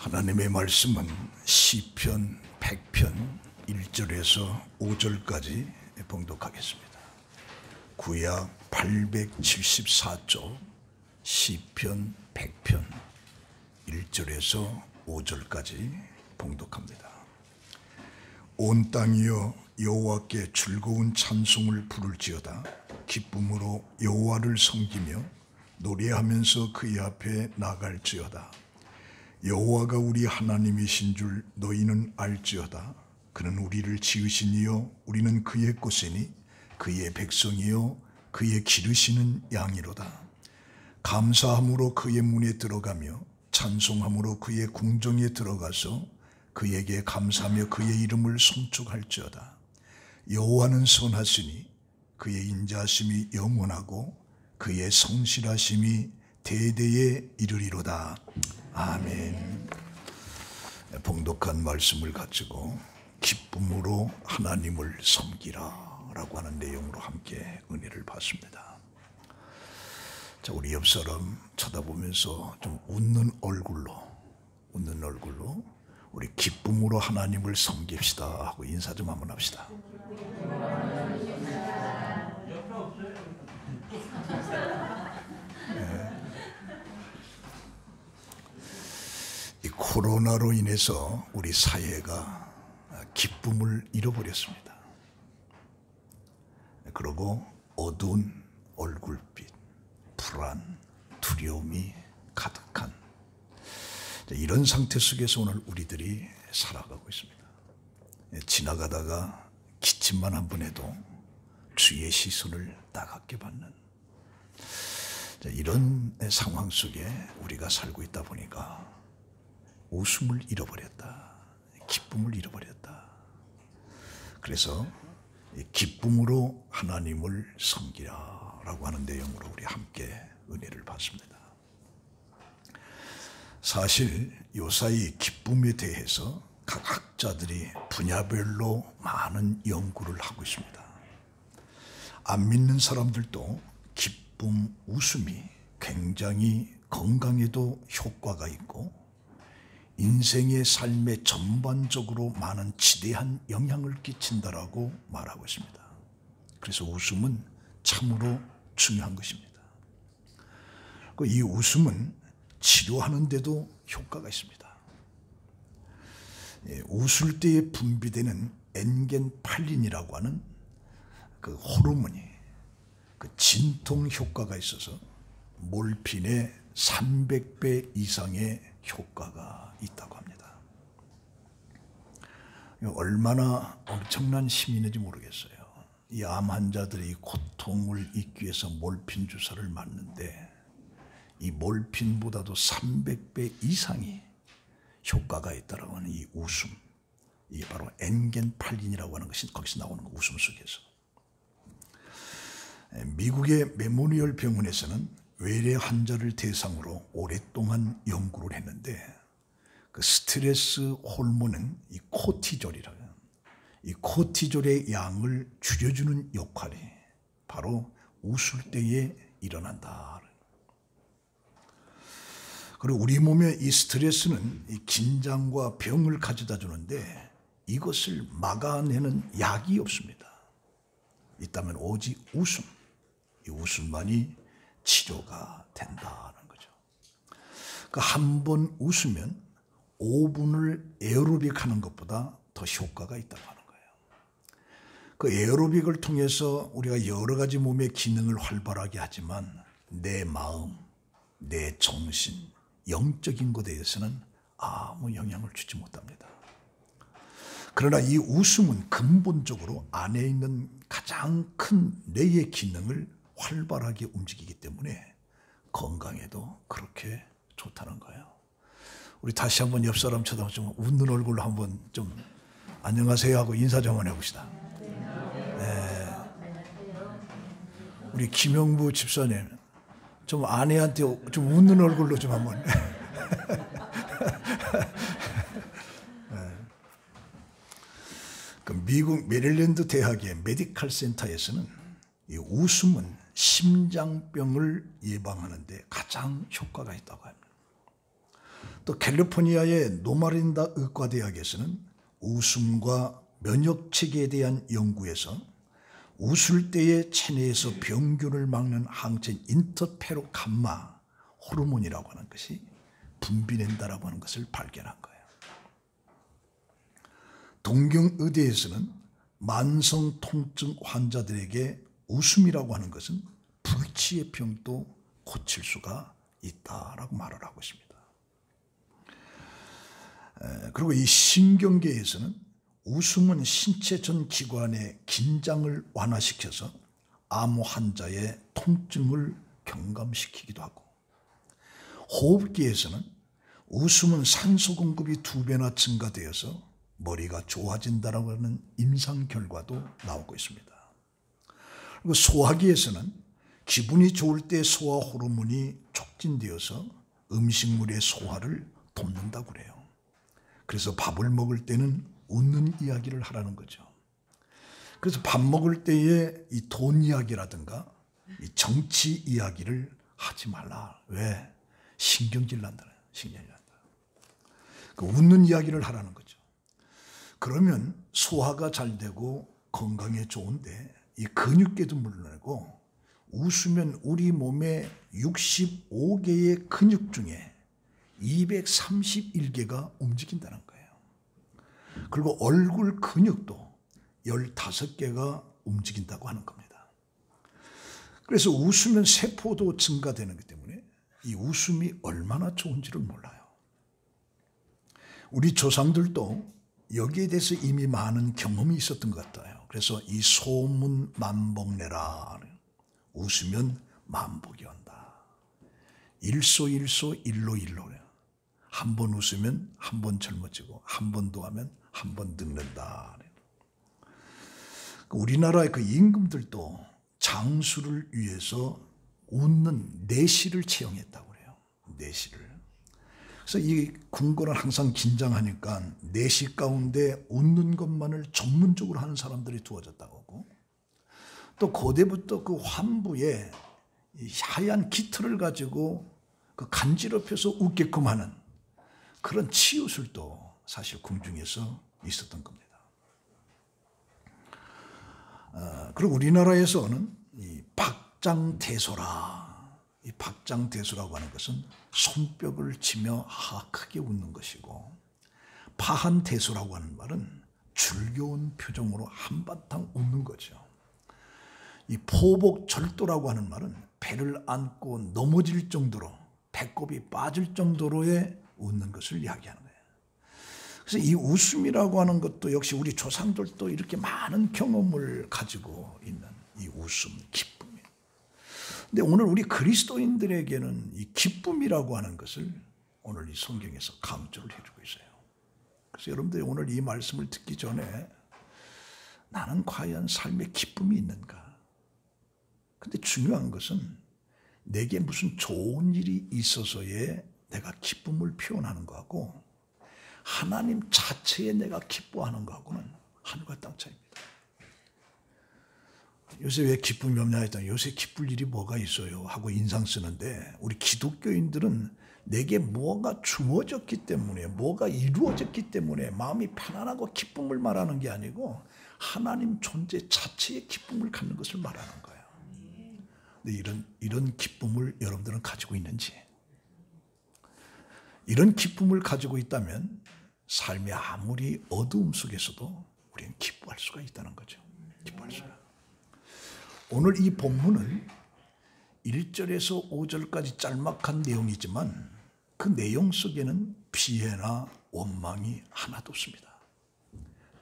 하나님의 말씀은 시편 100편 1절에서 5절까지 봉독하겠습니다. 구약 874쪽 시편 100편 1절에서 5절까지 봉독합니다. 온 땅이여 여호와께 즐거운 찬송을 부를지어다. 기쁨으로 여호와를 섬기며 노래하면서 그의 앞에 나갈지어다. 여호와가 우리 하나님이신 줄 너희는 알지어다. 그는 우리를 지으신 이요 우리는 그의 것이니 그의 백성이요 그의 기르시는 양이로다. 감사함으로 그의 문에 들어가며 찬송함으로 그의 궁정에 들어가서 그에게 감사하며 그의 이름을 송축할지어다. 여호와는 선하시니 그의 인자하심이 영원하고 그의 성실하심이 대대에 이르리로다. 아멘. 봉독한 말씀을 가지고 기쁨으로 하나님을 섬기라 라고 하는 내용으로 함께 은혜를 받습니다. 자, 우리 옆 사람 쳐다보면서 좀 웃는 얼굴로 우리 기쁨으로 하나님을 섬깁시다 하고 인사 좀 한번 합시다. 이 코로나로 인해서 우리 사회가 기쁨을 잃어버렸습니다. 그리고 어두운 얼굴빛, 불안, 두려움이 가득한 이런 상태 속에서 오늘 우리들이 살아가고 있습니다. 지나가다가 기침만 한 번 해도 주의 시선을 따갑게 받는 이런 상황 속에 우리가 살고 있다 보니까 웃음을 잃어버렸다. 기쁨을 잃어버렸다. 그래서 기쁨으로 하나님을 섬기라라고 하는 내용으로 우리 함께 은혜를 받습니다. 사실 요사이 기쁨에 대해서 각 학자들이 분야별로 많은 연구를 하고 있습니다. 안 믿는 사람들도 기쁨, 웃음이 굉장히 건강에도 효과가 있고 인생의 삶에 전반적으로 많은 지대한 영향을 끼친다라고 말하고 있습니다. 그래서 웃음은 참으로 중요한 것입니다. 이 웃음은 치료하는 데도 효과가 있습니다. 웃을 때에 분비되는 엔겐팔린이라고 하는 그 호르몬이 그 진통 효과가 있어서 몰핀의 300배 이상의 효과가 있다고 합니다. 얼마나 엄청난 힘이 있는지 모르겠어요. 이 암 환자들이 고통을 잊기 위해서 몰핀 주사를 맞는데 이 몰핀보다도 300배 이상이 효과가 있다라고 하는 이 웃음, 이게 바로 엔겐팔린이라고 하는 것이 거기서 나오는 거, 웃음 속에서. 미국의 메모리얼 병원에서는 외래 환자를 대상으로 오랫동안 연구를 했는데 그 스트레스 호르몬은 이 코티졸이라고 해요. 이 코티졸의 양을 줄여주는 역할이 바로 웃을 때에 일어난다. 그리고 우리 몸에 이 스트레스는 이 긴장과 병을 가져다 주는데 이것을 막아내는 약이 없습니다. 있다면 오직 웃음, 이 웃음만이 치료가 된다는 거죠. 한 번 웃으면 5분을 에어로빅 하는 것보다 더 효과가 있다고 하는 거예요. 그 에어로빅을 통해서 우리가 여러 가지 몸의 기능을 활발하게 하지만 내 마음, 내 정신, 영적인 것에 대해서는 아무 영향을 주지 못합니다. 그러나 이 웃음은 근본적으로 안에 있는 가장 큰 뇌의 기능을 활발하게 움직이기 때문에 건강에도 그렇게 좋다는 거예요. 우리 다시 한번 옆 사람 쳐다보고 좀 웃는 얼굴로 한번 좀 안녕하세요 하고 인사 좀 한번 해봅시다. 네. 우리 김영부 집사님 좀 아내한테 좀 웃는 얼굴로 좀 한번. 그 미국 메릴랜드 대학의 메디컬 센터에서는 이 웃음은 심장병을 예방하는 데 가장 효과가 있다고 합니다. 또 또 캘리포니아의 노마린다 의과대학에서는 웃음과 면역체계에 대한 연구에서 웃을 때의 체내에서 병균을 막는 항체인 인터페로 감마 호르몬이라고 하는 것이 분비된다라고 하는 것을 발견한 거예요. 동경의대에서는 만성 통증 환자들에게 웃음이라고 하는 것은 불치의 병도 고칠 수가 있다라고 말을 하고 있습니다. 그리고 이 신경계에서는 웃음은 신체 전 기관의 긴장을 완화시켜서 암 환자의 통증을 경감시키기도 하고, 호흡기에서는 웃음은 산소 공급이 2배나 증가되어서 머리가 좋아진다라고 하는 임상 결과도 나오고 있습니다. 그리고 소화기에서는 기분이 좋을 때 소화 호르몬이 촉진되어서 음식물의 소화를 돕는다고 그래요. 그래서 밥을 먹을 때는 웃는 이야기를 하라는 거죠. 그래서 밥 먹을 때에 이 돈 이야기라든가 이 정치 이야기를 하지 말라. 왜? 신경질 난다. 신경질 난다. 그 웃는 이야기를 하라는 거죠. 그러면 소화가 잘 되고 건강에 좋은데 이 근육계도 물러나고, 웃으면 우리 몸의 65개의 근육 중에 231개가 움직인다는 거예요. 그리고 얼굴 근육도 15개가 움직인다고 하는 겁니다. 그래서 웃으면 세포도 증가되는 것 때문에 이 웃음이 얼마나 좋은지를 몰라요. 우리 조상들도 여기에 대해서 이미 많은 경험이 있었던 것 같아요. 그래서 이 소문 만복내라. 웃으면 만복이 온다. 일소일소 일로일로. 한 번 웃으면 한 번 젊어지고 한 번 더 하면 한 번 늙는다. 우리나라의 그 임금들도 장수를 위해서 웃는 내시를 채용했다고 그래요. 내시를. 그래서 이 궁궐은 항상 긴장하니까 내시 가운데 웃는 것만을 전문적으로 하는 사람들이 두어졌다고 하고, 또 고대부터 그 환부에 하얀 깃털을 가지고 그 간지럽혀서 웃게끔 하는 그런 치유술도 사실 궁중에서 있었던 겁니다. 그리고 우리나라에서는 이 박장대소라, 이 박장대소라고 하는 것은 손뼉을 치며 크게 웃는 것이고, 파한대소라고 하는 말은 즐거운 표정으로 한바탕 웃는 거죠. 이 포복절도라고 하는 말은 배를 안고 넘어질 정도로, 배꼽이 빠질 정도로의 웃는 것을 이야기하는 거예요. 그래서 이 웃음이라고 하는 것도 역시 우리 조상들도 이렇게 많은 경험을 가지고 있는 이 웃음, 기쁨이에요. 근데 오늘 우리 그리스도인들에게는 이 기쁨이라고 하는 것을 오늘 이 성경에서 강조를 해주고 있어요. 그래서 여러분들이 오늘 이 말씀을 듣기 전에 나는 과연 삶에 기쁨이 있는가? 근데 중요한 것은 내게 무슨 좋은 일이 있어서의 내가 기쁨을 표현하는 거하고 하나님 자체에 내가 기뻐하는 거하고는 하늘과 땅 차이입니다. 요새 왜 기쁨이 없냐 했더니 요새 기쁠 일이 뭐가 있어요 하고 인상 쓰는데, 우리 기독교인들은 내게 뭐가 주어졌기 때문에, 뭐가 이루어졌기 때문에 마음이 편안하고 기쁨을 말하는 게 아니고 하나님 존재 자체의 기쁨을 갖는 것을 말하는 거예요. 근데 이런 기쁨을 여러분들은 가지고 있는지, 이런 기쁨을 가지고 있다면 삶이 아무리 어두움 속에서도 우리는 기뻐할 수가 있다는 거죠. 기뻐할 수가. 오늘 이 본문은 1절에서 5절까지 짤막한 내용이지만 그 내용 속에는 피해나 원망이 하나도 없습니다.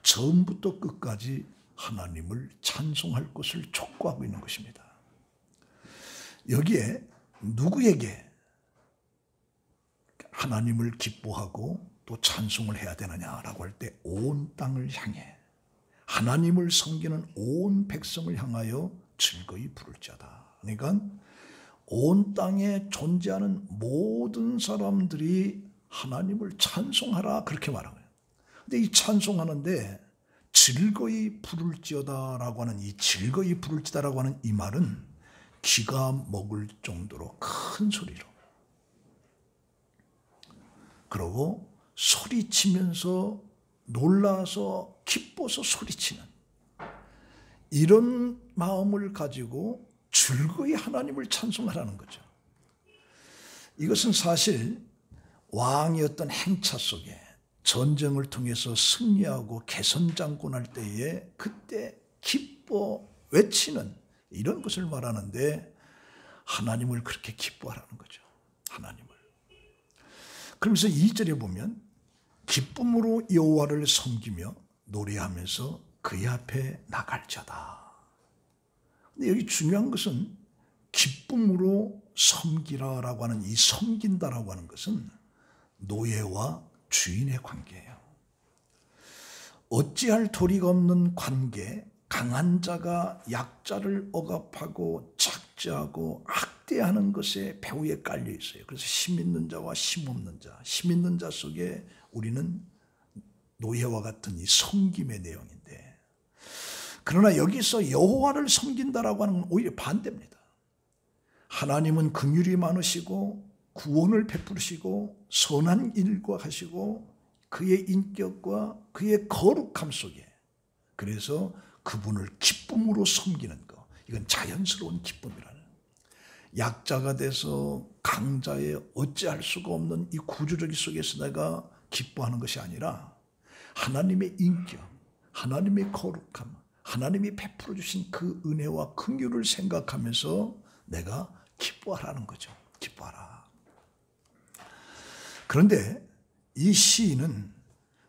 처음부터 끝까지 하나님을 찬송할 것을 촉구하고 있는 것입니다. 여기에 누구에게 하나님을 기뻐하고 또 찬송을 해야 되느냐라고 할 때 온 땅을 향해, 하나님을 섬기는 온 백성을 향하여 즐거이 부를지어다. 그러니까 온 땅에 존재하는 모든 사람들이 하나님을 찬송하라 그렇게 말한 거예요. 근데 이 찬송하는데 즐거이 부를지어다라고 하는 이 즐거이 부를지다라고 하는 이 말은 귀가 먹을 정도로 큰 소리로, 그러고 소리치면서 놀라서 기뻐서 소리치는 이런 마음을 가지고 즐거이 하나님을 찬송하라는 거죠. 이것은 사실 왕의 어떤 행차 속에 전쟁을 통해서 승리하고 개선장군할 때에 그때 기뻐 외치는 이런 것을 말하는데 하나님을 그렇게 기뻐하라는 거죠. 하나님을. 그러면서 2절에 보면 기쁨으로 여호와를 섬기며 노래하면서 그의 앞에 나갈자다. 근데 여기 중요한 것은 기쁨으로 섬기라라고 하는 이 섬긴다라고 하는 것은 노예와 주인의 관계예요. 어찌할 도리가 없는 관계, 강한 자가 약자를 억압하고 착취하고 학대하는 것에 배후에 깔려 있어요. 그래서 힘 있는 자와 힘 없는 자, 힘 있는 자 속에 우리는 노예와 같은 이 섬김의 내용인데, 그러나 여기서 여호와를 섬긴다라고 하는 건 오히려 반대입니다. 하나님은 긍휼이 많으시고 구원을 베푸시고 선한 일과 하시고 그의 인격과 그의 거룩함 속에, 그래서 그분을 기쁨으로 섬기는 것, 이건 자연스러운 기쁨이라는, 약자가 돼서 강자의 어찌할 수가 없는 이 구조적 속에서 내가 기뻐하는 것이 아니라 하나님의 인격, 하나님의 거룩함, 하나님이 베풀어 주신 그 은혜와 긍휼을 생각하면서 내가 기뻐하라는 거죠. 기뻐하라. 그런데 이 시인은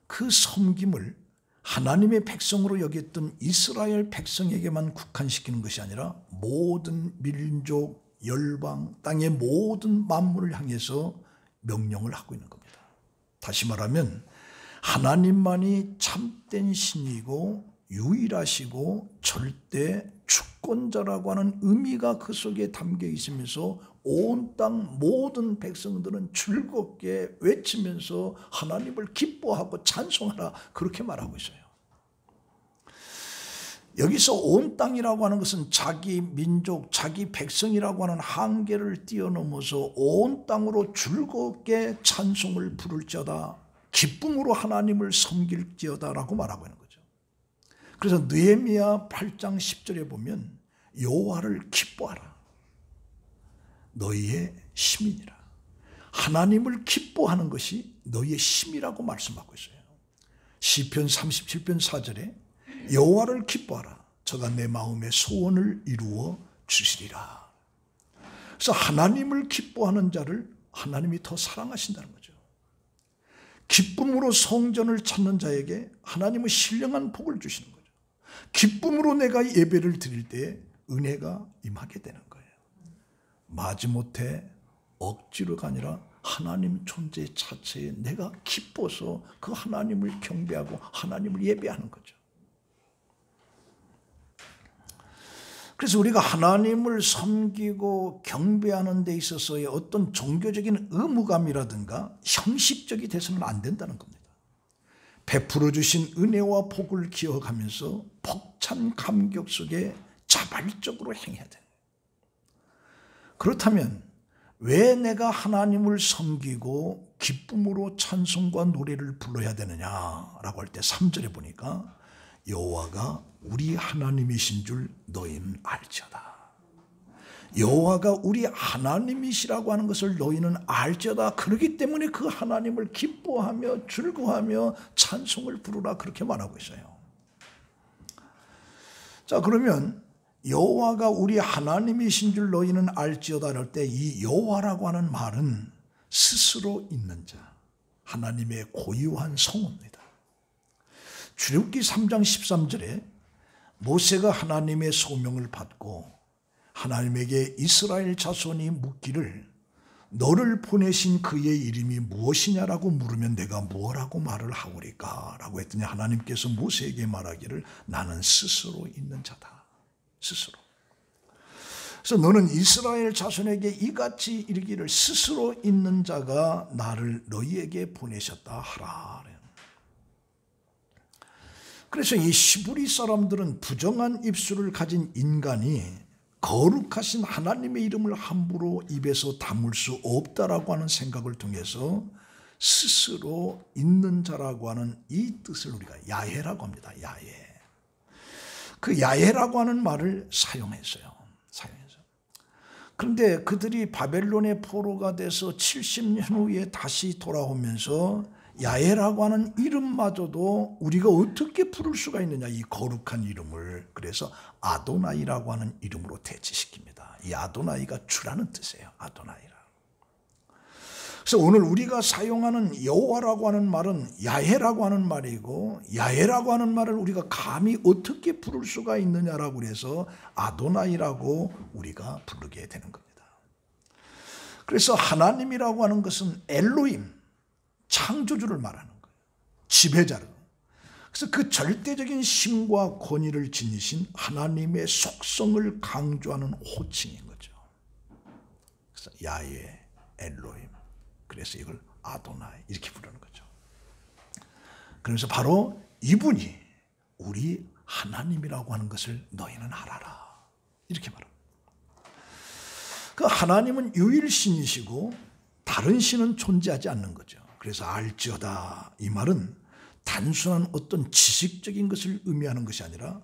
그 섬김을 하나님의 백성으로 여겼던 이스라엘 백성에게만 국한시키는 것이 아니라 모든 민족, 열방, 땅의 모든 만물을 향해서 명령을 하고 있는 겁니다. 다시 말하면 하나님만이 참된 신이고 유일하시고 절대 주권자라고 하는 의미가 그 속에 담겨 있으면서 온 땅 모든 백성들은 즐겁게 외치면서 하나님을 기뻐하고 찬송하라, 그렇게 말하고 있어요. 여기서 온 땅이라고 하는 것은 자기 민족, 자기 백성이라고 하는 한계를 뛰어넘어서 온 땅으로 즐겁게 찬송을 부를지어다, 기쁨으로 하나님을 섬길지어다라고 말하고 있는 거죠. 그래서 느헤미야 8장 10절에 보면 여호와를 기뻐하라, 너희의 힘이니라. 하나님을 기뻐하는 것이 너희의 힘이라고 말씀하고 있어요. 시편 37편 4절에 여호와를 기뻐하라, 저가 내 마음의 소원을 이루어 주시리라. 그래서 하나님을 기뻐하는 자를 하나님이 더 사랑하신다는 거죠. 기쁨으로 성전을 찾는 자에게 하나님은 신령한 복을 주시는 거죠. 기쁨으로 내가 예배를 드릴 때 은혜가 임하게 되는 거예요. 마지못해 억지로가 아니라 하나님 존재 자체에 내가 기뻐서 그 하나님을 경배하고 하나님을 예배하는 거죠. 그래서 우리가 하나님을 섬기고 경배하는 데 있어서의 어떤 종교적인 의무감이라든가 형식적이 돼서는 안 된다는 겁니다. 베풀어 주신 은혜와 복을 기억하면서 벅찬 감격 속에 자발적으로 행해야 돼요. 그렇다면 왜 내가 하나님을 섬기고 기쁨으로 찬송과 노래를 불러야 되느냐라고 할 때 3절에 보니까 여호와가 우리 하나님이신 줄 너희는 알지어다. 여호와가 우리 하나님이시라고 하는 것을 너희는 알지어다. 그렇기 때문에 그 하나님을 기뻐하며 즐거워하며 찬송을 부르라, 그렇게 말하고 있어요. 자, 그러면 여호와가 우리 하나님이신 줄 너희는 알지어다 할 때 이 여호와라고 하는 말은 스스로 있는 자, 하나님의 고유한 성호입니다. 출애굽기 3장 13절에 모세가 하나님의 소명을 받고 하나님에게 이스라엘 자손이 묻기를 너를 보내신 그의 이름이 무엇이냐라고 물으면 내가 무엇라고 말을 하오리까 라고 했더니 하나님께서 모세에게 말하기를 나는 스스로 있는 자다. 스스로. 그래서 너는 이스라엘 자손에게 이같이 이르기를 스스로 있는 자가 나를 너희에게 보내셨다 하라. 그래서 이 시브리 사람들은 부정한 입술을 가진 인간이 거룩하신 하나님의 이름을 함부로 입에서 담을 수 없다라고 하는 생각을 통해서 스스로 있는 자라고 하는 이 뜻을 우리가 야훼라고 합니다. 야훼. 그 야훼라고 하는 말을 사용했어요. 그런데 그들이 바벨론의 포로가 돼서 70년 후에 다시 돌아오면서 야훼라고 하는 이름마저도 우리가 어떻게 부를 수가 있느냐, 이 거룩한 이름을. 그래서 아도나이라고 하는 이름으로 대체시킵니다. 이 아도나이가 주라는 뜻이에요. 아도나이라. 그래서 오늘 우리가 사용하는 여호와라고 하는 말은 야훼라고 하는 말이고, 야훼라고 하는 말을 우리가 감히 어떻게 부를 수가 있느냐라고 해서 아도나이라고 우리가 부르게 되는 겁니다. 그래서 하나님이라고 하는 것은 엘로힘, 창조주를 말하는 거예요. 지배자를. 그래서 그 절대적인 힘과 권위를 지니신 하나님의 속성을 강조하는 호칭인 거죠. 그래서 야훼, 엘로힘. 그래서 이걸 아도나이 이렇게 부르는 거죠. 그래서 바로 이분이 우리 하나님이라고 하는 것을 너희는 알아라. 이렇게 말합니다. 그 하나님은 유일신이시고 다른 신은 존재하지 않는 거죠. 그래서 알지어다, 이 말은 단순한 어떤 지식적인 것을 의미하는 것이 아니라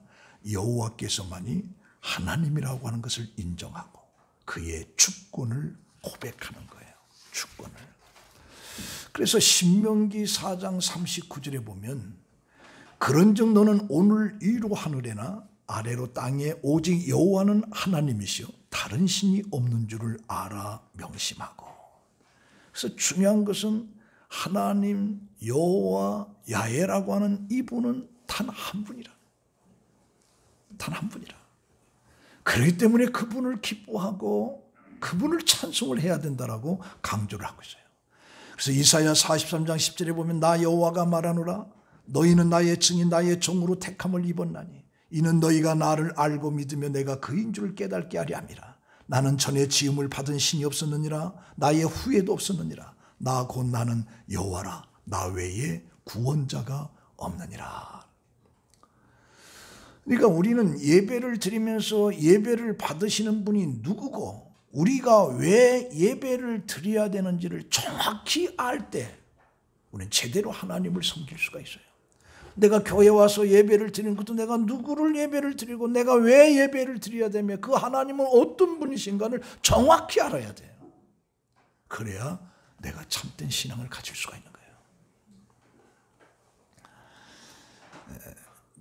여호와께서만이 하나님이라고 하는 것을 인정하고 그의 주권을 고백하는 거예요. 주권을. 그래서 신명기 4장 39절에 보면 그런즉 너는 오늘 위로 하늘에나 아래로 땅에 오직 여호와는 하나님이시요 다른 신이 없는 줄을 알아 명심하고. 그래서 중요한 것은 하나님 여호와 야훼라고 하는 이분은 단 한 분이라. 단 한 분이라. 그렇기 때문에 그분을 기뻐하고 그분을 찬송을 해야 된다라고 강조를 하고 있어요. 그래서 이사야 43장 10절에 보면 나 여호와가 말하노라 너희는 나의 증인 나의 종으로 택함을 입었나니 이는 너희가 나를 알고 믿으며 내가 그인 줄 깨닫게 하려 함이라. 나는 전에 지음을 받은 신이 없었느니라 나의 후에도 없었느니라. 나 곧 나는 여호와라 나 외에 구원자가 없느니라. 그러니까 우리는 예배를 드리면서 예배를 받으시는 분이 누구고 우리가 왜 예배를 드려야 되는지를 정확히 알 때 우리는 제대로 하나님을 섬길 수가 있어요. 내가 교회 와서 예배를 드리는 것도 내가 누구를 예배를 드리고 내가 왜 예배를 드려야 되며 그 하나님은 어떤 분이신가를 정확히 알아야 돼요. 그래야 내가 참된 신앙을 가질 수가 있는 거예요.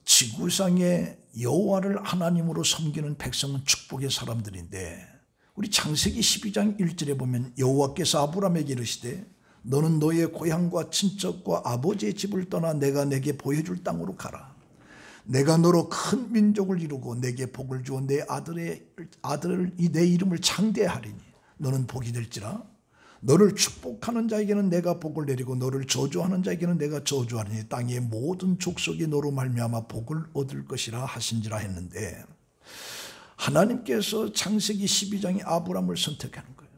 지구상의 여호와를 하나님으로 섬기는 백성은 축복의 사람들인데 우리 창세기 12장 1절에 보면 여호와께서 아브라함에게 이르시되 너는 너의 고향과 친척과 아버지의 집을 떠나 내가 내게 보여줄 땅으로 가라. 내가 너로 큰 민족을 이루고 내게 복을 주어 내 아들을 내 이름을 창대하리니 너는 복이 될지라. 너를 축복하는 자에게는 내가 복을 내리고 너를 저주하는 자에게는 내가 저주하리니 땅의 모든 족속이 너로 말미암아 복을 얻을 것이라 하신지라 했는데 하나님께서 창세기 12장에 아브라함을 선택하는 거예요.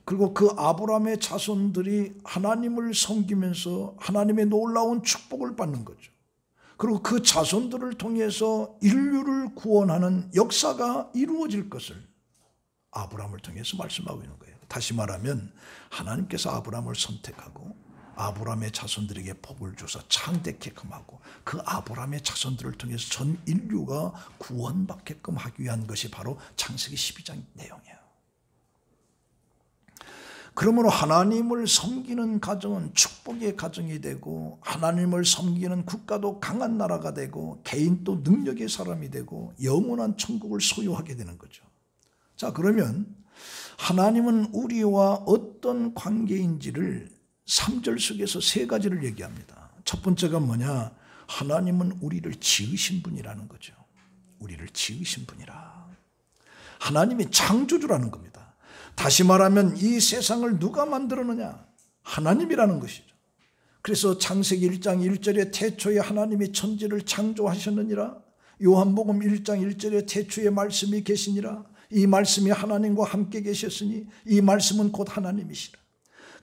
그리고 그 아브라함의 자손들이 하나님을 섬기면서 하나님의 놀라운 축복을 받는 거죠. 그리고 그 자손들을 통해서 인류를 구원하는 역사가 이루어질 것을 아브라함을 통해서 말씀하고 있는 거예요. 다시 말하면 하나님께서 아브라함을 선택하고 아브라함의 자손들에게 복을 줘서 창대케끔 하고 그 아브라함의 자손들을 통해서 전 인류가 구원받게끔 하기 위한 것이 바로 창세기 12장 내용이에요. 그러므로 하나님을 섬기는 가정은 축복의 가정이 되고 하나님을 섬기는 국가도 강한 나라가 되고 개인도 능력의 사람이 되고 영원한 천국을 소유하게 되는 거죠. 자, 그러면 하나님은 우리와 어떤 관계인지를 3절 속에서 세 가지를 얘기합니다. 첫 번째가 뭐냐? 하나님은 우리를 지으신 분이라는 거죠. 우리를 지으신 분이라. 하나님이 창조주라는 겁니다. 다시 말하면 이 세상을 누가 만들었느냐? 하나님이라는 것이죠. 그래서 창세기 1장 1절에 태초에 하나님이 천지를 창조하셨느니라. 요한복음 1장 1절에 태초에 말씀이 계시니라. 이 말씀이 하나님과 함께 계셨으니 이 말씀은 곧 하나님이시라.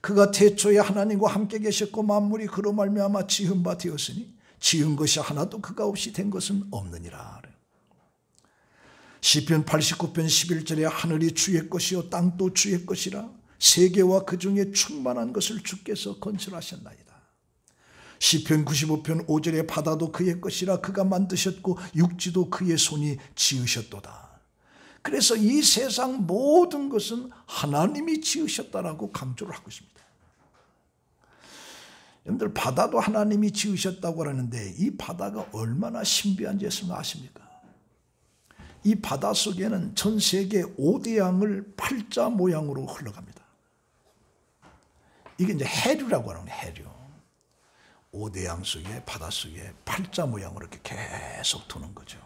그가 태초에 하나님과 함께 계셨고 만물이 그로 말미암아 지은 바 되었으니 지은 것이 하나도 그가 없이 된 것은 없느니라. 시편 89편 11절에 하늘이 주의 것이요 땅도 주의 것이라. 세계와 그 중에 충만한 것을 주께서 건설하셨나이다. 시편 95편 5절에 바다도 그의 것이라 그가 만드셨고 육지도 그의 손이 지으셨도다. 그래서 이 세상 모든 것은 하나님이 지으셨다라고 강조를 하고 있습니다. 여러분들 바다도 하나님이 지으셨다고 하는데 이 바다가 얼마나 신비한지 여러분 아십니까? 이 바다 속에는 전 세계 5대 양을 팔자 모양으로 흘러갑니다. 이게 이제 해류라고 하는 거예요. 해류. 5대 양 속에 바다 속에 팔자 모양으로 이렇게 계속 도는 거죠.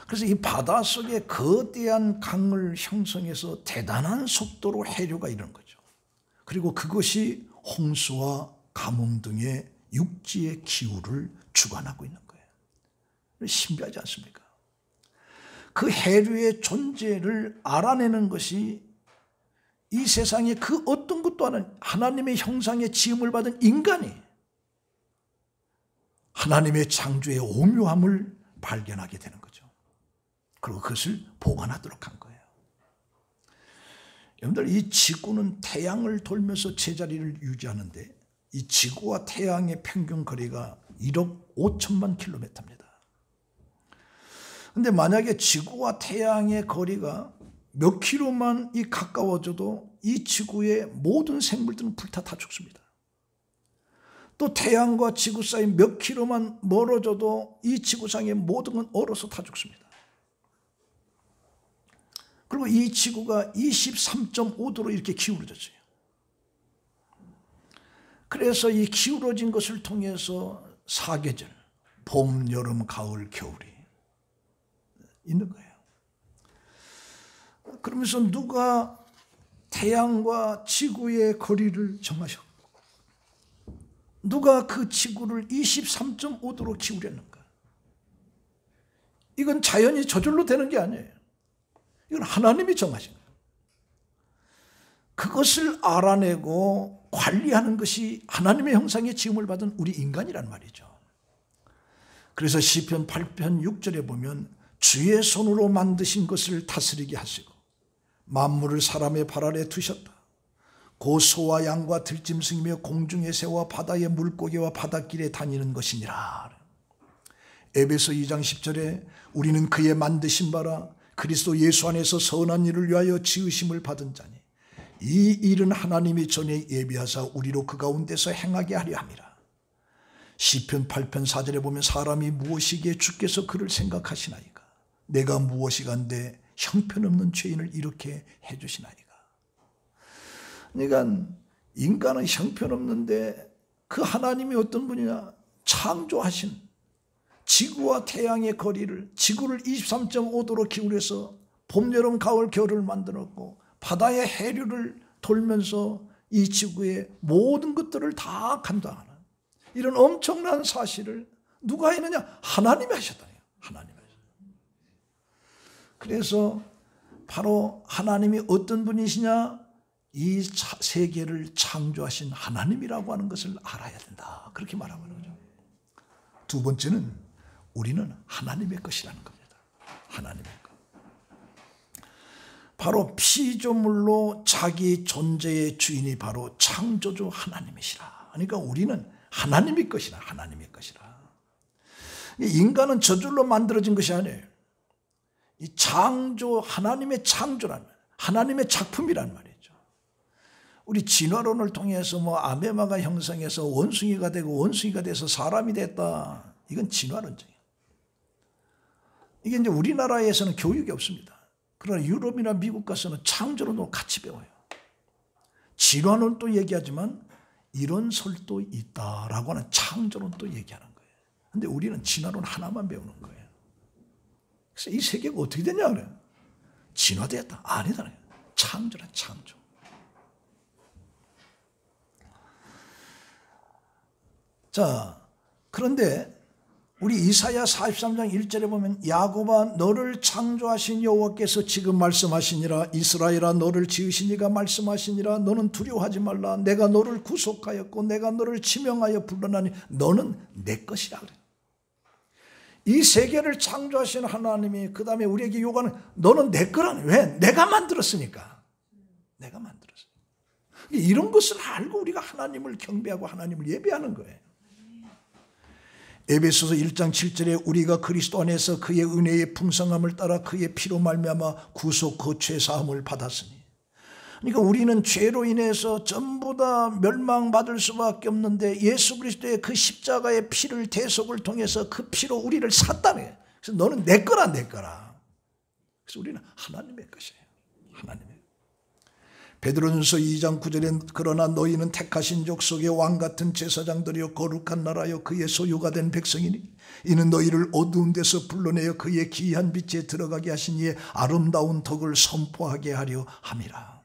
그래서 이 바다 속에 거대한 강을 형성해서 대단한 속도로 해류가 이르는 거죠. 그리고 그것이 홍수와 가뭄 등의 육지의 기후를 주관하고 있는 거예요. 신비하지 않습니까? 그 해류의 존재를 알아내는 것이 이 세상에 그 어떤 것도 아닌 하나님의 형상의 지음을 받은 인간이 하나님의 창조의 오묘함을 발견하게 되는 거죠. 그리고 그것을 보관하도록 한 거예요. 여러분들 이 지구는 태양을 돌면서 제자리를 유지하는데 이 지구와 태양의 평균 거리가 1억 5천만 킬로미터입니다. 그런데 만약에 지구와 태양의 거리가 몇 킬로만 가까워져도 이 지구의 모든 생물들은 불타 다 죽습니다. 또 태양과 지구 사이 몇 킬로만 멀어져도 이 지구상의 모든 건 얼어서 다 죽습니다. 그리고 이 지구가 23.5도로 이렇게 기울어졌어요. 그래서 이 기울어진 것을 통해서 사계절, 봄, 여름, 가을, 겨울이 있는 거예요. 그러면서 누가 태양과 지구의 거리를 정하셨고 누가 그 지구를 23.5도로 기울였는가? 이건 자연이 저절로 되는 게 아니에요. 이건 하나님이 정하신 거예요. 그것을 알아내고 관리하는 것이 하나님의 형상의 지음을 받은 우리 인간이란 말이죠. 그래서 시편 8편 6절에 보면 주의 손으로 만드신 것을 다스리게 하시고 만물을 사람의 발 아래 두셨다. 곧 소와 양과 들짐승이며 공중의 새와 바다의 물고기와 바닷길에 다니는 것이니라. 에베소 2장 10절에 우리는 그의 만드신 바라 그리스도 예수 안에서 선한 일을 위하여 지으심을 받은 자니 이 일은 하나님이 전에 예비하사 우리로 그 가운데서 행하게 하려 함이라. 시편 8편 4절에 보면 사람이 무엇이기에 주께서 그를 생각하시나이까 내가 무엇이간데 형편없는 죄인을 이렇게 해주시나이까. 그러니까 인간은 형편없는데 그 하나님이 어떤 분이냐, 창조하신 지구와 태양의 거리를 지구를 23.5도로 기울여서 봄, 여름, 가을, 겨울을 만들었고 바다의 해류를 돌면서 이 지구의 모든 것들을 다 감당하는 이런 엄청난 사실을 누가 했느냐? 하나님이 하셨다. 하나님이 하셨다. 그래서 바로 하나님이 어떤 분이시냐? 이 세계를 창조하신 하나님이라고 하는 것을 알아야 된다. 그렇게 말하고 있는 거죠. 두 번째는 우리는 하나님의 것이라는 겁니다. 하나님의 것. 바로 피조물로 자기 존재의 주인이 바로 창조주 하나님이시라. 그러니까 우리는 하나님의 것이라. 하나님의 것이라. 인간은 저절로 만들어진 것이 아니에요. 이 창조, 하나님의 창조란 말이에요. 하나님의 작품이란 말이죠. 우리 진화론을 통해서 아메바가 형성해서 원숭이가 되고 원숭이가 돼서 사람이 됐다. 이건 진화론적이에요. 이게 이제 우리나라에서는 교육이 없습니다. 그러나 유럽이나 미국 가서는 창조론도 같이 배워요. 진화론도 얘기하지만 이론설도 있다라고 하는 창조론도 얘기하는 거예요. 그런데 우리는 진화론 하나만 배우는 거예요. 그래서 이 세계가 어떻게 되냐 그래요. 진화되었다. 아니다. 창조란 창조. 자, 그런데 우리 이사야 43장 1절에 보면 야곱아 너를 창조하신 여호와께서 지금 말씀하시니라 이스라엘아 너를 지으신 이가 말씀하시니라 너는 두려워하지 말라 내가 너를 구속하였고 내가 너를 지명하여 불러나니 너는 내 것이라 그래. 이 세계를 창조하신 하나님이 그 다음에 우리에게 요구하는 너는 내 거라니. 왜? 내가 만들었으니까. 내가 만들었어요. 이런 것을 알고 우리가 하나님을 경배하고 하나님을 예배하는 거예요. 에베소서 1장 7절에 우리가 그리스도 안에서 그의 은혜의 풍성함을 따라 그의 피로 말미암아 구속 그 죄 사함을 받았으니. 그러니까 우리는 죄로 인해서 전부 다 멸망받을 수밖에 없는데 예수 그리스도의 그 십자가의 피를 대속을 통해서 그 피로 우리를 샀다는 거예요. 그래서 너는 내 거라 내 거라. 그래서 우리는 하나님의 것이에요. 하나님의. 베드로전서 2장 9절에 그러나 너희는 택하신 족속의 왕같은 제사장들이여 거룩한 나라여 그의 소유가 된 백성이니 이는 너희를 어두운 데서 불러내어 그의 기이한 빛에 들어가게 하신 이의 아름다운 덕을 선포하게 하려 함이라.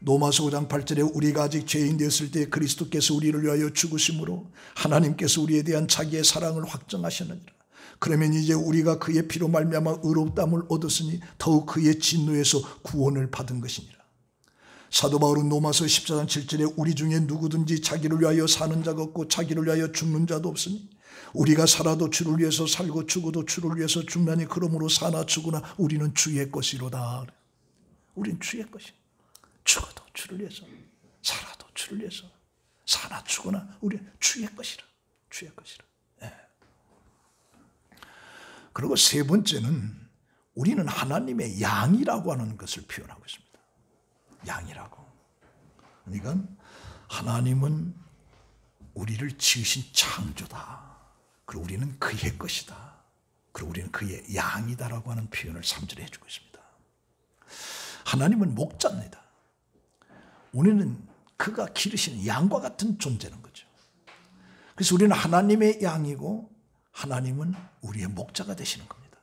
로마서 5장 8절에 우리가 아직 죄인 되었을 때 그리스도께서 우리를 위하여 죽으심으로 하나님께서 우리에 대한 자기의 사랑을 확정하셨느니라. 그러면 이제 우리가 그의 피로 말미암아 의롭다함을 얻었으니 더욱 그의 진노에서 구원을 받은 것이니라. 사도 바울은 로마서 14장 7절에 우리 중에 누구든지 자기를 위하여 사는 자가 없고 자기를 위하여 죽는 자도 없으니 우리가 살아도 주를 위해서 살고 죽어도 주를 위해서 죽나니 그러므로 사나 죽으나 우리는 주의 것이로다. 우리는 주의 것이야. 죽어도 주를 위해서 살아도 주를 위해서 사나 죽으나 우리는 주의 것이라. 주의 것이라. 네. 그리고 세 번째는 우리는 하나님의 양이라고 하는 것을 표현하고 있습니다. 양이라고. 그러니까 하나님은 우리를 지으신 창조다. 그리고 우리는 그의 것이다. 그리고 우리는 그의 양이다라고 하는 표현을 3절에 해주고 있습니다. 하나님은 목자입니다. 우리는 그가 기르시는 양과 같은 존재는 거죠. 그래서 우리는 하나님의 양이고 하나님은 우리의 목자가 되시는 겁니다.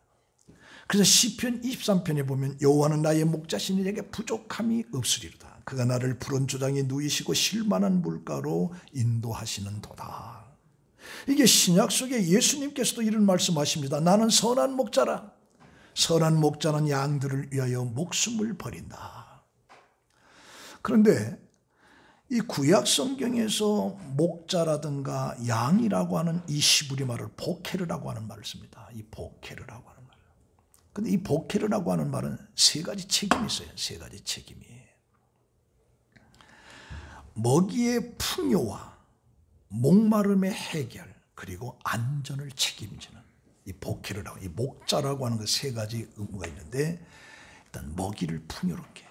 그래서 시편 23편에 보면 여호와는 나의 목자시니 내게 부족함이 없으리로다. 그가 나를 푸른 조장에 누이시고 쉴만한 물가로 인도하시는 도다. 이게 신약 속에 예수님께서도 이런 말씀하십니다. 나는 선한 목자라. 선한 목자는 양들을 위하여 목숨을 버린다. 그런데 이 구약 성경에서 목자라든가 양이라고 하는 이 시브리 말을 보케르라고 하는 말을 씁니다. 이 보케르라고 하는 말. 근데 이 보케르라고 하는 말은 세 가지 책임이 있어요. 세 가지 책임이. 먹이의 풍요와 목마름의 해결 그리고 안전을 책임지는 이 보케르라고 이 목자라고 하는 그 세 가지 의무가 있는데 일단 먹이를 풍요롭게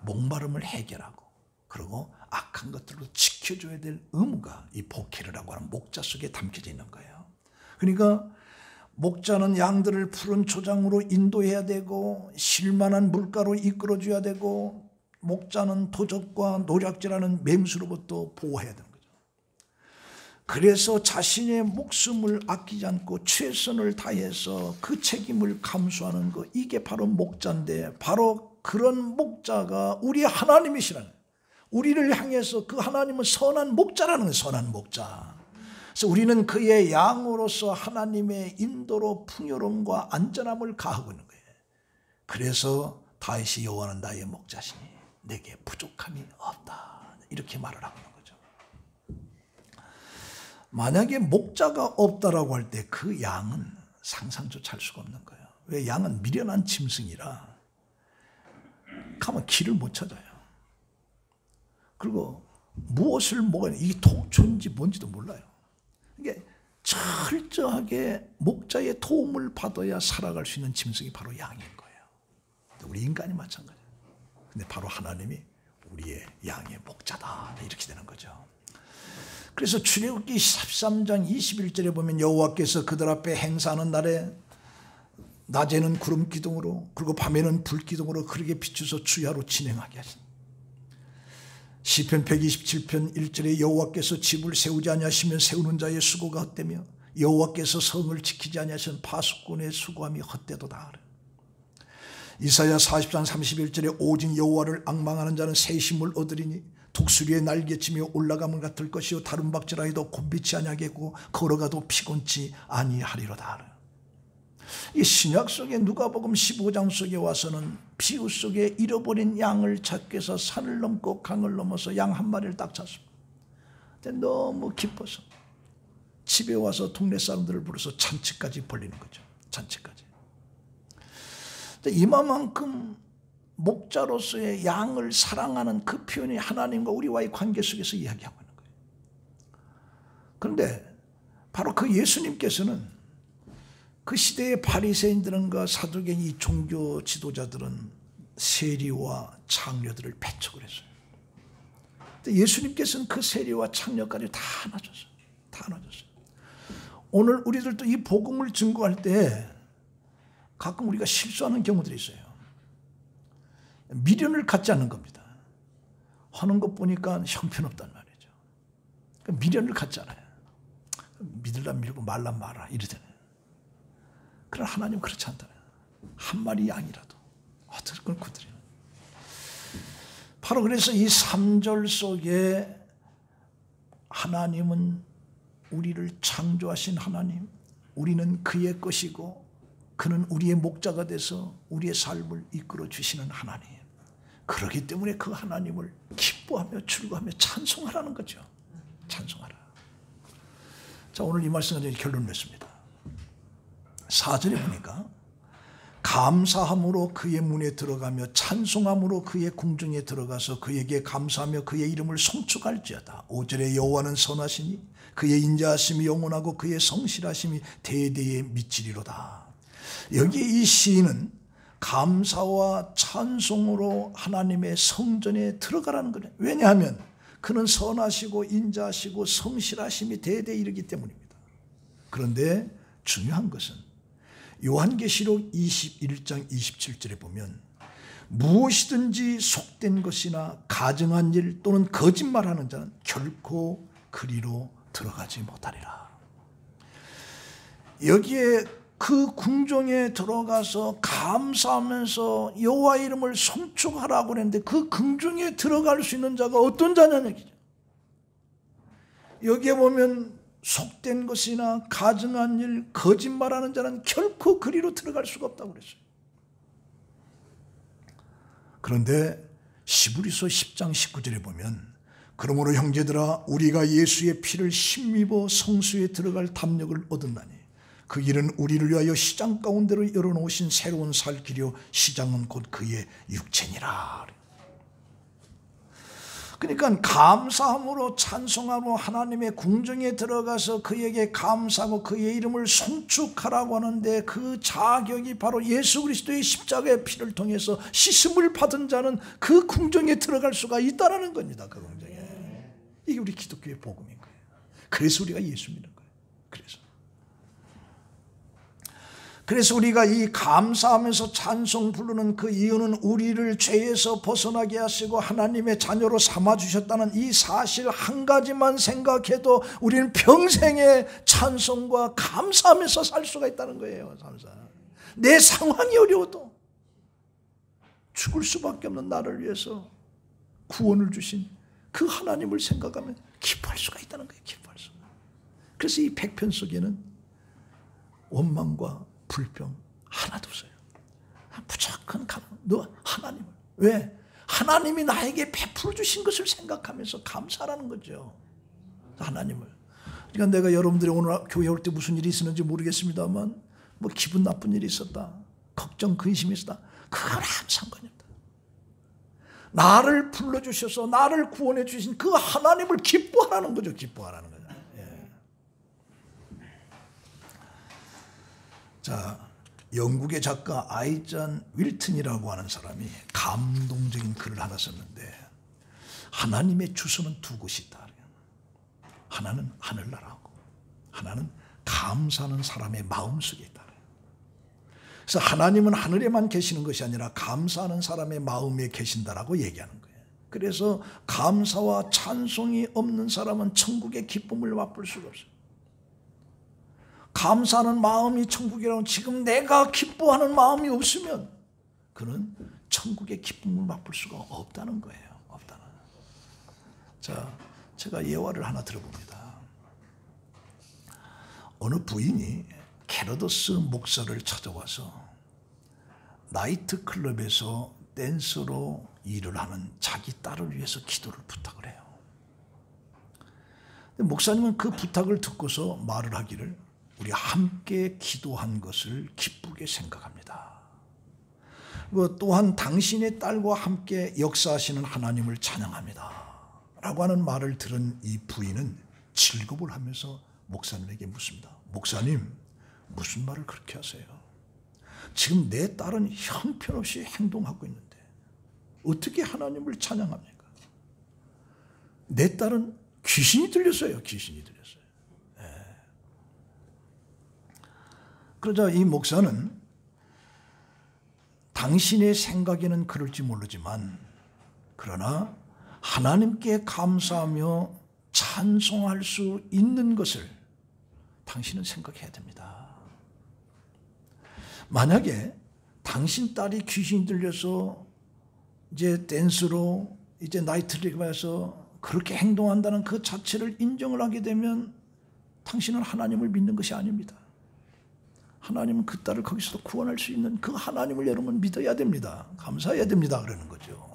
목마름을 해결하고 그리고 악한 것들로 지켜줘야 될 의무가 이 보케르라고 하는 목자 속에 담겨져 있는 거예요. 그러니까 목자는 양들을 푸른 초장으로 인도해야 되고 쉴만한 물가로 이끌어줘야 되고 목자는 도적과 노략질하는 맹수로부터 보호해야 되는 거죠. 그래서 자신의 목숨을 아끼지 않고 최선을 다해서 그 책임을 감수하는 것 이게 바로 목자인데 바로 그런 목자가 우리 하나님이시라는 우리를 향해서 그 하나님은 선한 목자라는 거예요. 선한 목자. 그래서 우리는 그의 양으로서 하나님의 인도로 풍요로움과 안전함을 가하고 있는 거예요. 그래서 다윗이 여호와는 나의 목자시니 내게 부족함이 없다. 이렇게 말을 하고 있는 거죠. 만약에 목자가 없다라고 할 때 그 양은 상상조차 할 수가 없는 거예요. 왜? 양은 미련한 짐승이라 가면 길을 못 찾아요. 그리고 무엇을 먹어야 이게 독초인지 뭔지도 몰라요. 이게 철저하게 목자의 도움을 받아야 살아갈 수 있는 짐승이 바로 양인 거예요. 우리 인간이 마찬가지예요. 근데 바로 하나님이 우리의 양의 목자다. 이렇게 되는 거죠. 그래서 출애굽기 13장 21절에 보면 여호와께서 그들 앞에 행사하는 날에 낮에는 구름 기둥으로 그리고 밤에는 불 기둥으로 그렇게 비추서 주야로 진행하게 하신다. 시편 127편 1절에 여호와께서 집을 세우지 아니하시면 세우는 자의 수고가 헛되며 여호와께서 성을 지키지 아니하시면 파수꾼의 수고함이 헛되도다. 이사야 40장 31절에 오직 여호와를 앙망하는 자는 새 힘을 얻으리니 독수리의 날개치며 올라감을 같을 것이요 다른 박질하여도 곤비치 아니하겠고 걸어가도 피곤치 아니하리로다. 이 신약 속에 누가복음 15장 속에 와서는 비유 속에 잃어버린 양을 찾기 위해서 산을 넘고 강을 넘어서 양 한 마리를 딱 찾습니다. 근데 너무 기뻐서 집에 와서 동네 사람들을 부르서 잔치까지 벌리는 거죠. 잔치까지. 이마만큼 목자로서의 양을 사랑하는 그 표현이 하나님과 우리와의 관계 속에서 이야기하고 있는 거예요. 그런데 바로 그 예수님께서는 그 시대의 바리새인들과 사두개인 이 종교 지도자들은 세리와 창녀들을 배척을 했어요. 근데 예수님께서는 그 세리와 창녀까지 다 안아줬어요. 다 안아줬어요. 오늘 우리들도 이 복음을 증거할 때 가끔 우리가 실수하는 경우들이 있어요. 미련을 갖지 않는 겁니다. 하는 것 보니까 형편없단 말이죠. 미련을 갖지 않아요. 믿으려면 믿고 말란 말아 이러잖아요. 그러나 하나님은 그렇지 않잖아요. 한 마리 양이라도 어떻게 그걸 구드려요. 바로 그래서 이 3절 속에 하나님은 우리를 창조하신 하나님, 우리는 그의 것이고 그는 우리의 목자가 돼서 우리의 삶을 이끌어 주시는 하나님. 그렇기 때문에 그 하나님을 기뻐하며 즐거워하며 찬송하라는 거죠. 찬송하라. 자, 오늘 이 말씀은 이제 결론 냈습니다. 4절에 보니까 감사함으로 그의 문에 들어가며 찬송함으로 그의 궁중에 들어가서 그에게 감사하며 그의 이름을 송축할지어다. 5절에 여호와는 선하시니 그의 인자하심이 영원하고 그의 성실하심이 대대에 미치리로다. 여기 이 시인은 감사와 찬송으로 하나님의 성전에 들어가라는 거예요. 왜냐하면 그는 선하시고 인자하시고 성실하심이 대대에 이르기 때문입니다. 그런데 중요한 것은 요한계시록 21장 27절에 보면 무엇이든지 속된 것이나 가증한 일 또는 거짓말하는 자는 결코 그리로 들어가지 못하리라. 여기에 그 궁정에 들어가서 감사하면서 여호와의 이름을 송축하라고 했는데 그 궁정에 들어갈 수 있는 자가 어떤 자냐는 얘기죠. 여기에 보면 속된 것이나 가증한 일, 거짓말하는 자는 결코 그리로 들어갈 수가 없다고 그랬어요. 그런데 히브리서 10장 19절에 보면 그러므로 형제들아 우리가 예수의 피를 힘입어 성수에 들어갈 담력을 얻었나니 그 일은 우리를 위하여 시장 가운데로 열어놓으신 새로운 살 길이요 시장은 곧 그의 육체니라. 그러니까 감사함으로 찬송하고 하나님의 궁정에 들어가서 그에게 감사하고 그의 이름을 송축하라고 하는데 그 자격이 바로 예수 그리스도의 십자가의 피를 통해서 씻음을 받은 자는 그 궁정에 들어갈 수가 있다는 겁니다. 그 궁정에. 이게 우리 기독교의 복음인 거예요. 그래서 우리가 예수 믿는 거예요. 그래서 우리가 이 감사하면서 찬송 부르는 그 이유는 우리를 죄에서 벗어나게 하시고 하나님의 자녀로 삼아주셨다는 이 사실 한 가지만 생각해도 우리는 평생의 찬송과 감사하면서 살 수가 있다는 거예요. 내 상황이 어려워도 죽을 수밖에 없는 나를 위해서 구원을 주신 그 하나님을 생각하면 기뻐할 수가 있다는 거예요. 기뻐할 수가. 그래서 이 100편 속에는 원망과 불평 하나도 없어요. 무조건 너 하나님을. 왜? 하나님이 나에게 베풀어 주신 것을 생각하면서 감사하라는 거죠. 하나님을. 그러니까 내가 여러분들이 오늘 교회 올 때 무슨 일이 있었는지 모르겠습니다만 뭐 기분 나쁜 일이 있었다. 걱정 근심이 있었다. 그건 아무 상관이 없다. 나를 불러주셔서 나를 구원해 주신 그 하나님을 기뻐하라는 거죠. 기뻐하라는 거죠. 자, 영국의 작가 아이잔 윌튼이라고 하는 사람이 감동적인 글을 하나 썼는데 하나님의 주소는 두 곳이 있다. 하나는 하늘나라고 하나는 감사하는 사람의 마음속에 있다. 그래서 하나님은 하늘에만 계시는 것이 아니라 감사하는 사람의 마음에 계신다라고 얘기하는 거예요. 그래서 감사와 찬송이 없는 사람은 천국의 기쁨을 맛볼 수가 없어요. 감사하는 마음이 천국이라면 지금 내가 기뻐하는 마음이 없으면 그는 천국의 기쁨을 맛볼 수가 없다는 거예요. 없다는. 자, 제가 예화를 하나 들어봅니다. 어느 부인이 캐러더스 목사를 찾아와서 나이트클럽에서 댄서로 일을 하는 자기 딸을 위해서 기도를 부탁을 해요. 목사님은 그 부탁을 듣고서 말을 하기를 우리 함께 기도한 것을 기쁘게 생각합니다. 또한 당신의 딸과 함께 역사하시는 하나님을 찬양합니다 라고 하는 말을 들은 이 부인은 질겁을 하면서 목사님에게 묻습니다. 목사님, 무슨 말을 그렇게 하세요? 지금 내 딸은 형편없이 행동하고 있는데 어떻게 하나님을 찬양합니까? 내 딸은 귀신이 들렸어요. 귀신이 들렸어요. 그러자 이 목사는 당신의 생각에는 그럴지 모르지만 그러나 하나님께 감사하며 찬송할 수 있는 것을 당신은 생각해야 됩니다. 만약에 당신 딸이 귀신이 들려서 이제 댄스로 이제 나이트클럽에서 그렇게 행동한다는 그 자체를 인정을 하게 되면 당신은 하나님을 믿는 것이 아닙니다. 하나님은 그 딸을 거기서도 구원할 수 있는 그 하나님을 여러분 믿어야 됩니다. 감사해야 됩니다. 그러는 거죠.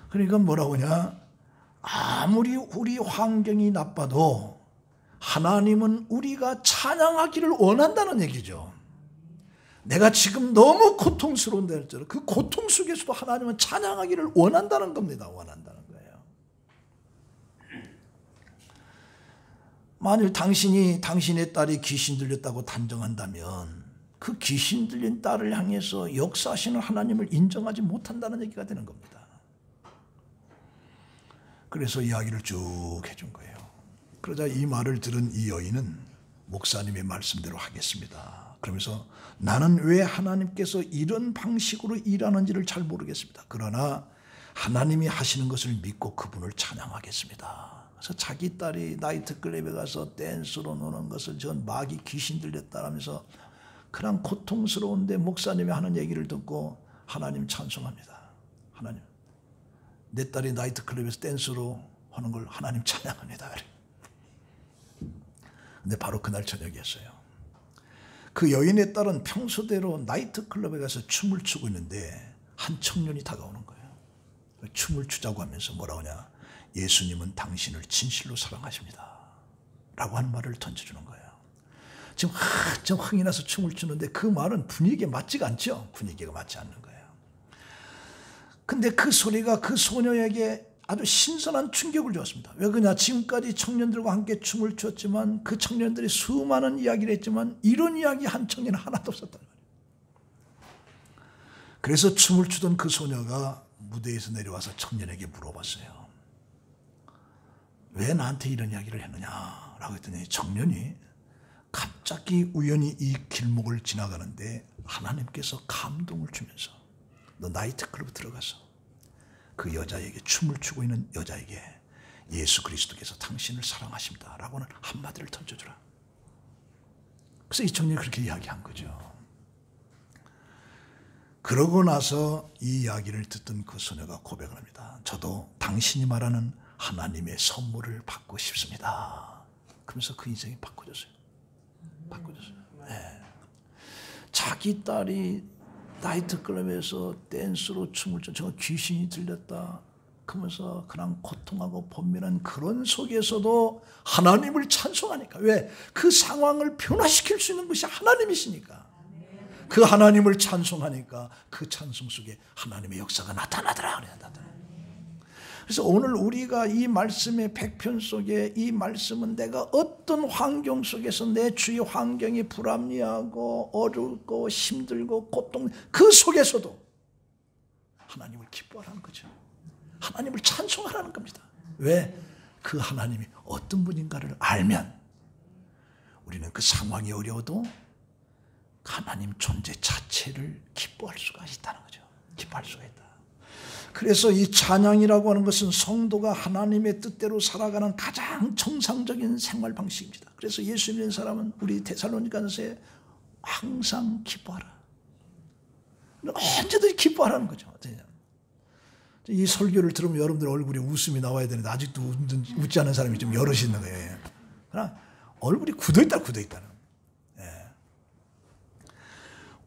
그러니까 뭐라고 하냐? 아무리 우리 환경이 나빠도 하나님은 우리가 찬양하기를 원한다는 얘기죠. 내가 지금 너무 고통스러운데 할지라도 그 고통 속에서도 하나님은 찬양하기를 원한다는 겁니다. 원한다는 거예요. 만일 당신의 딸이 귀신 들렸다고 단정한다면 그 귀신 들린 딸을 향해서 역사하시는 하나님을 인정하지 못한다는 얘기가 되는 겁니다. 그래서 이야기를 쭉 해준 거예요. 그러자 이 말을 들은 이 여인은 목사님의 말씀대로 하겠습니다. 그러면서 나는 왜 하나님께서 이런 방식으로 일하는지를 잘 모르겠습니다. 그러나 하나님이 하시는 것을 믿고 그분을 찬양하겠습니다. 그래서 자기 딸이 나이트클럽에 가서 댄스로 노는 것을 전 마귀 귀신 들렸다라면서 그냥 고통스러운데 목사님이 하는 얘기를 듣고 하나님 찬송합니다. 하나님, 내 딸이 나이트클럽에서 댄스로 하는 걸 하나님 찬양합니다. 근데 바로 그날 저녁이었어요. 그 여인의 딸은 평소대로 나이트클럽에 가서 춤을 추고 있는데 한 청년이 다가오는 거예요. 춤을 추자고 하면서 뭐라고 하냐? 예수님은 당신을 진실로 사랑하십니다 라고 하는 말을 던져주는 거예요. 지금 한참 흥이 나서 춤을 추는데 그 말은 분위기에 맞지가 않죠. 분위기가 맞지 않는 거예요. 근데 그 소리가 그 소녀에게 아주 신선한 충격을 주었습니다. 왜 그러냐? 지금까지 청년들과 함께 춤을 췄지만 그 청년들이 수많은 이야기를 했지만 이런 이야기 한 청년은 하나도 없었단 말이에요. 그래서 춤을 추던 그 소녀가 무대에서 내려와서 청년에게 물어봤어요. 왜 나한테 이런 이야기를 했느냐라고 했더니 청년이 갑자기 우연히 이 길목을 지나가는데 하나님께서 감동을 주면서 너 나이트클럽 들어가서 그 여자에게 춤을 추고 있는 여자에게 예수 그리스도께서 당신을 사랑하십니다 라고는 한마디를 던져주라. 그래서 이 청년이 그렇게 이야기한 거죠. 그러고 나서 이 이야기를 듣던 그 소녀가 고백을 합니다. 저도 당신이 말하는 하나님의 선물을 받고 싶습니다. 그러면서 그 인생이 바꿔졌어요. 바꿔졌어요. 네. 자기 딸이 나이트클럽에서 댄스로 춤을 춰 저 귀신이 들렸다 그러면서 그냥 고통하고 번민한 그런 속에서도 하나님을 찬송하니까. 왜? 그 상황을 변화시킬 수 있는 것이 하나님이시니까. 그 하나님을 찬송하니까 그 찬송 속에 하나님의 역사가 나타나더라. 그래서 오늘 우리가 이 말씀의 백편 속에 이 말씀은 내가 어떤 환경 속에서 내 주위 환경이 불합리하고 어렵고 힘들고 고통 그 속에서도 하나님을 기뻐하라는 거죠. 하나님을 찬송하라는 겁니다. 왜? 그 하나님이 어떤 분인가를 알면 우리는 그 상황이 어려워도 하나님 존재 자체를 기뻐할 수가 있다는 거죠. 기뻐할 수가 있다. 그래서 이 찬양이라고 하는 것은 성도가 하나님의 뜻대로 살아가는 가장 정상적인 생활 방식입니다. 그래서 예수 믿는 사람은 우리 데살로니가서에 항상 기뻐하라. 언제든지 기뻐하라는 거죠. 이 설교를 들으면 여러분들 얼굴에 웃음이 나와야 되는데 아직도 웃지 않는 사람이 좀 여럿이 있는 거예요. 그러나 얼굴이 굳어있다는.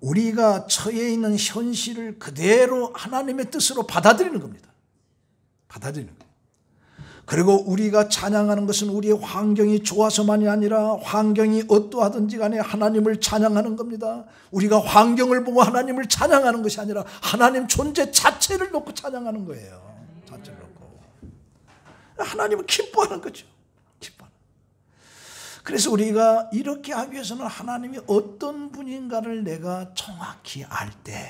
우리가 처해 있는 현실을 그대로 하나님의 뜻으로 받아들이는 겁니다. 받아들이는 거예요. 그리고 우리가 찬양하는 것은 우리의 환경이 좋아서만이 아니라 환경이 어떠하든지 간에 하나님을 찬양하는 겁니다. 우리가 환경을 보고 하나님을 찬양하는 것이 아니라 하나님 존재 자체를 놓고 찬양하는 거예요. 자체를 놓고. 하나님을 기뻐하는 거죠. 기뻐하는. 그래서 우리가 이렇게 하기 위해서는 하나님이 어떤 분인가를 내가 정확히 알 때